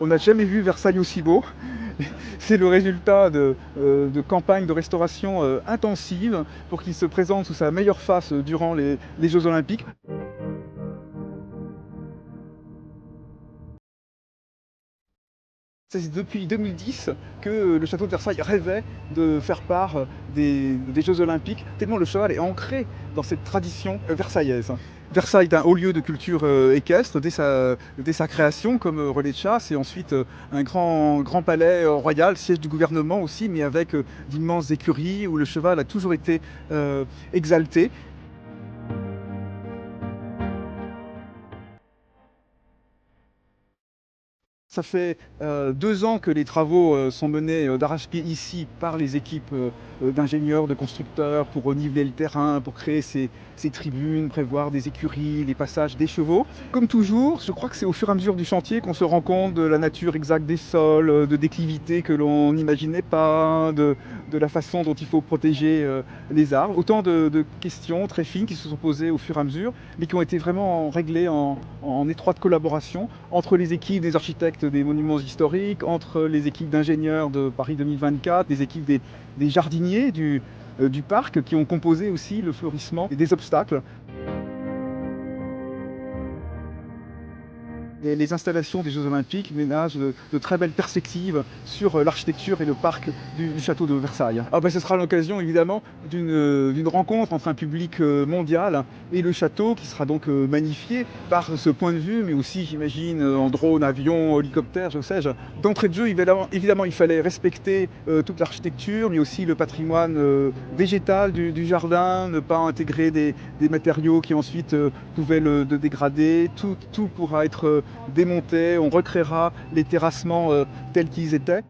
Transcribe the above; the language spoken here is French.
On n'a jamais vu Versailles aussi beau. C'est le résultat de campagnes de restauration intensives pour qu'il se présente sous sa meilleure face durant les Jeux Olympiques. C'est depuis 2010 que le château de Versailles rêvait de faire part des Jeux Olympiques, tellement le cheval est ancré dans cette tradition versaillaise. Versailles est un haut lieu de culture équestre dès sa création comme relais de chasse et ensuite un grand palais royal, siège du gouvernement aussi, mais avec d'immenses écuries où le cheval a toujours été exalté. Ça fait 2 ans que les travaux sont menés d'arrache-pied ici par les équipes d'ingénieurs, de constructeurs pour reniveler le terrain, pour créer ces tribunes, prévoir des écuries, les passages des chevaux. Comme toujours, je crois que c'est au fur et à mesure du chantier qu'on se rend compte de la nature exacte des sols, de déclivités que l'on n'imaginait pas, de la façon dont il faut protéger les arbres. Autant de questions très fines qui se sont posées au fur et à mesure, mais qui ont été vraiment réglées en étroite collaboration entre les équipes des architectes des monuments historiques, entre les équipes d'ingénieurs de Paris 2024, les équipes des jardiniers du parc qui ont composé aussi le fleurissement des obstacles. Les installations des Jeux Olympiques ménagent de très belles perspectives sur l'architecture et le parc du château de Versailles. Ah ben, ce sera l'occasion évidemment d'une rencontre entre un public mondial et le château qui sera donc magnifié par ce point de vue, mais aussi j'imagine en drone, avion, hélicoptère, je sais-je. D'entrée de jeu, évidemment, il fallait respecter toute l'architecture, mais aussi le patrimoine végétal du jardin, ne pas intégrer des matériaux qui ensuite pouvaient le dégrader. Tout pourra être démonté, on recréera les terrassements tels qu'ils étaient.